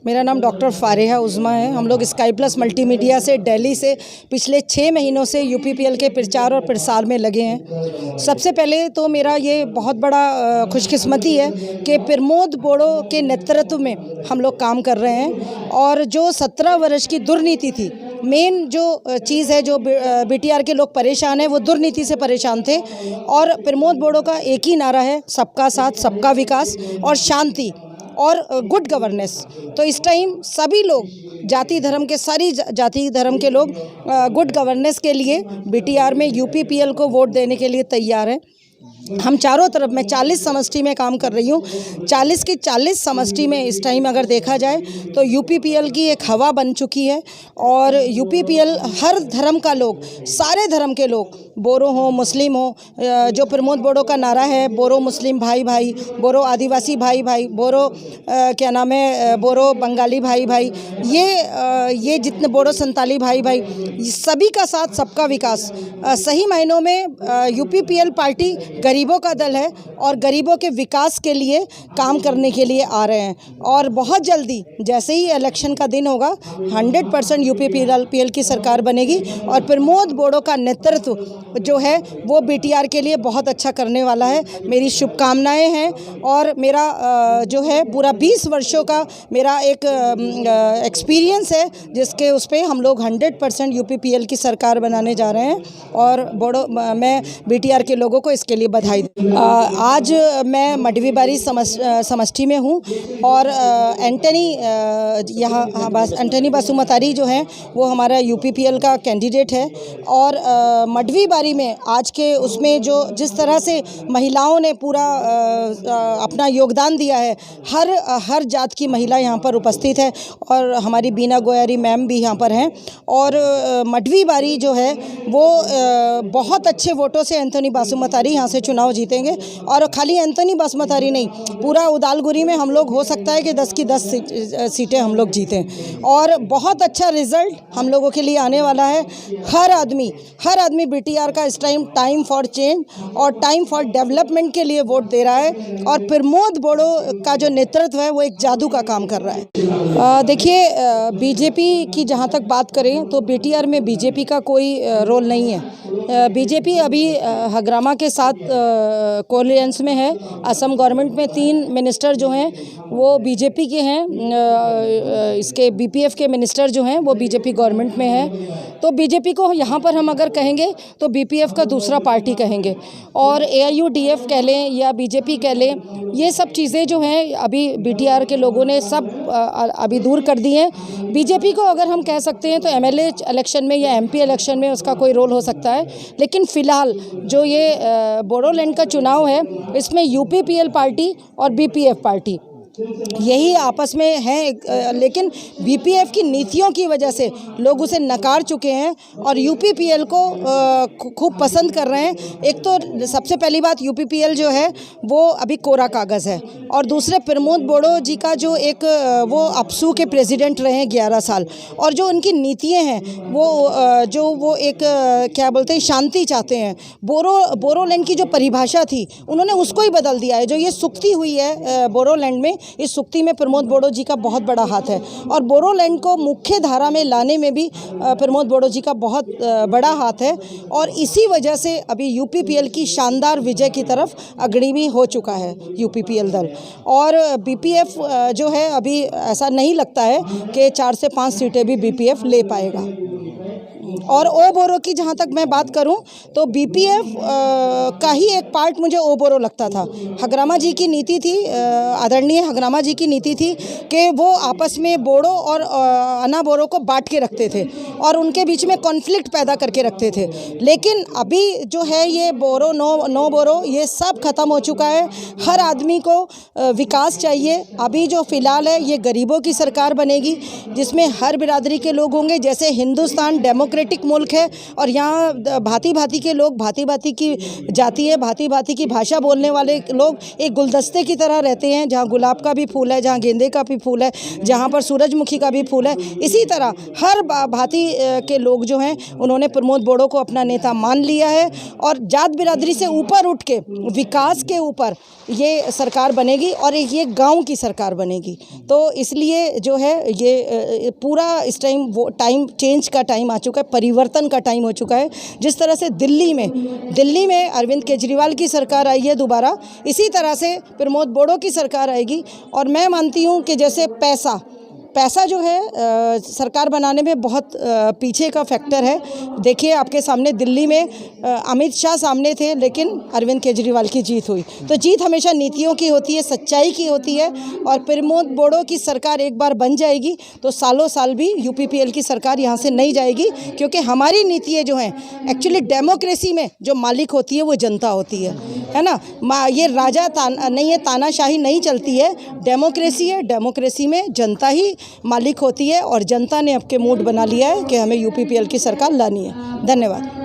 मेरा नाम डॉक्टर फारेहा उज़मा है। हम लोग स्काई प्लस मल्टीमीडिया से दिल्ली से पिछले 6 महीनों से यूपीपीएल के प्रचार और प्रसार में लगे हैं। सबसे पहले तो मेरा ये बहुत बड़ा खुशकिस्मती है कि प्रमोद बोरो के नेतृत्व में हम लोग काम कर रहे हैं और जो 17 वर्ष की दुर्नीति थी, मेन जो चीज़ है, जो बीटीआर के लोग परेशान हैं, वो दुर्नीति से परेशान थे और प्रमोद बोरो का एक ही नारा है, सबका साथ, सबका विकास और शांति और गुड गवर्नेंस। तो इस टाइम सभी लोग जाति धर्म के सारी जाति धर्म के लोग गुड गवर्नेंस के लिए बीटीआर में यूपीपीएल को वोट देने के लिए तैयार हैं। हम चारों तरफ, मैं 40 समष्टि में काम कर रही हूँ। 40 की 40 समष्टि में इस टाइम अगर देखा जाए तो यूपीपीएल की एक हवा बन चुकी है और यूपीपीएल हर धर्म का लोग, सारे धर्म के लोग, बोरो हो, मुस्लिम हो, जो प्रमोद बोरो का नारा है, बोरो मुस्लिम भाई भाई, बोरो आदिवासी भाई भाई, बोरो क्या नाम है, बोरो बंगाली भाई भाई, ये जितने बोरो संताली भाई भाई, सभी का साथ, सबका विकास। सही मायनों में यूपीपीएल पार्टी गरीबों का दल है और गरीबों के विकास के लिए काम करने के लिए आ रहे हैं। और बहुत जल्दी जैसे ही इलेक्शन का दिन होगा 100% यूपीपीएल की सरकार बनेगी और प्रमोद बोरो का नेतृत्व जो है वो बीटीआर के लिए बहुत अच्छा करने वाला है। मेरी शुभकामनाएं हैं और मेरा जो है पूरा 20 वर्षों का मेरा एक एक्सपीरियंस है, जिसके उस पर हम लोग 100% यूपीपीएल की सरकार बनाने जा रहे हैं और बोरो मैं बीटीआर के लोगों को इसके लिए बधाई। आज मैं मडवीबारी समष्टि में हूँ और एंटनी बासुमतारी जो हैं वो हमारा यूपीपीएल का कैंडिडेट है और मडवीबारी में आज के उसमें जो जिस तरह से महिलाओं ने पूरा अपना योगदान दिया है, हर जात की महिला यहाँ पर उपस्थित है और हमारी बीना गोयारी मैम भी यहाँ पर हैं और मडवीबारी जो है वो बहुत अच्छे वोटों से एंटनी बासुमतारी यहाँ से चुनाव जीतेंगे। और खाली एंटनी बासुमतारी नहीं, पूरा उदालगुरी में हम लोग हो सकता है कि 10 की 10 सीटें हम लोग जीतें और बहुत अच्छा रिजल्ट हम लोगों के लिए आने वाला है। हर आदमी बीटीआर का इस टाइम फॉर चेंज और टाइम फॉर डेवलपमेंट के लिए वोट दे रहा है और प्रमोद बोरो का जो नेतृत्व है वो एक जादू का काम कर रहा है। देखिए, बीजेपी की जहाँ तक बात करें तो बीटीआर में बीजेपी का कोई रोल नहीं है। बीजेपी अभी हग्रामा के साथ कोलियंस में है। असम गवर्नमेंट में 3 मिनिस्टर जो हैं वो बीजेपी के हैं। इसके बीपीएफ के मिनिस्टर जो हैं वो बीजेपी गवर्नमेंट में है। तो बीजेपी को यहाँ पर हम अगर कहेंगे तो बीपीएफ का दूसरा पार्टी कहेंगे और एआईयूडीएफ कह लें या बीजेपी कह लें, ये सब चीज़ें जो हैं अभी बीटीआर के लोगों ने सब अभी दूर कर दी हैं। बीजेपी को अगर हम कह सकते हैं तो एमएलए इलेक्शन में या एमपी इलेक्शन में उसका कोई रोल हो सकता है, लेकिन फ़िलहाल जो ये बोडोलैंड का चुनाव है इसमें यूपीपीएल पार्टी और बीपीएफ पार्टी यही आपस में हैं, लेकिन बीपीएफ की नीतियों की वजह से लोग उसे नकार चुके हैं और यूपीपीएल को खूब पसंद कर रहे हैं। एक तो सबसे पहली बात, यूपीपीएल जो है वो अभी कोरा कागज़ है और दूसरे प्रमोद बोरो जी का जो एक वो अपसू के प्रेसिडेंट रहे हैं 11 साल और जो उनकी नीतियाँ हैं वो एक क्या बोलते हैं, शांति चाहते हैं। बोरोलैंड की जो परिभाषा थी उन्होंने उसको ही बदल दिया है। जो ये सुक्ति हुई है बोरोलैंड में, इस सुक्ति में प्रमोद बोरो जी का बहुत बड़ा हाथ है और बोरोलैंड को मुख्य धारा में लाने में भी प्रमोद बोरो जी का बहुत बड़ा हाथ है और इसी वजह से अभी यूपीपीएल की शानदार विजय की तरफ अग्रणी हो चुका है यूपीपीएल दल। और बीपीएफ जो है अभी ऐसा नहीं लगता है कि 4 से 5 सीटें भी बीपीएफ ले पाएगा। और ओ बोरो की जहाँ तक मैं बात करूँ तो बीपीएफ का ही एक पार्ट मुझे ओ बोरो लगता था। हग्रामा जी की नीति थी, आदरणीय हग्रामा जी की नीति थी कि वो आपस में बोरो और अना बोरो को बांट के रखते थे और उनके बीच में कॉन्फ्लिक्ट पैदा करके रखते थे। लेकिन अभी जो है ये बोरो नो बोरो ये सब खत्म हो चुका है। हर आदमी को विकास चाहिए। अभी जो फ़िलहाल है ये गरीबों की सरकार बनेगी जिसमें हर बिरादरी के लोग होंगे। जैसे हिंदुस्तान डेमोक्रेटिक डेमोक्रेटिक मुल्क है और यहाँ भांति भांति के लोग, भांति भांति की जाति है, भांति भांति की भाषा बोलने वाले लोग एक गुलदस्ते की तरह रहते हैं। जहाँ गुलाब का भी फूल है, जहाँ गेंदे का भी फूल है, जहाँ पर सूरजमुखी का भी फूल है, इसी तरह हर भांति के लोग जो हैं उन्होंने प्रमोद बोरो को अपना नेता मान लिया है और जात बिरादरी से ऊपर उठ के विकास के ऊपर ये सरकार बनेगी और ये गांव की सरकार बनेगी। तो इसलिए जो है ये पूरा इस टाइम वो टाइम चेंज का टाइम आ चुका है, परिवर्तन का टाइम हो चुका है। जिस तरह से दिल्ली में अरविंद केजरीवाल की सरकार आई है दोबारा, इसी तरह से प्रमोद बोरो की सरकार आएगी। और मैं मानती हूँ कि जैसे पैसा जो है सरकार बनाने में बहुत पीछे का फैक्टर है। देखिए आपके सामने दिल्ली में अमित शाह सामने थे लेकिन अरविंद केजरीवाल की जीत हुई। तो जीत हमेशा नीतियों की होती है, सच्चाई की होती है। और प्रमोद बोरो की सरकार एक बार बन जाएगी तो सालों साल भी UPPL की सरकार यहाँ से नहीं जाएगी, क्योंकि हमारी नीतियाँ जो हैं एक्चुअली डेमोक्रेसी में जो मालिक होती है वो जनता होती है ना। ये राजा नहीं है, तानाशाही नहीं चलती है, डेमोक्रेसी है। डेमोक्रेसी में जनता ही मालिक होती है और जनता ने अब के मूड बना लिया है कि हमें UPPL की सरकार लानी है। धन्यवाद।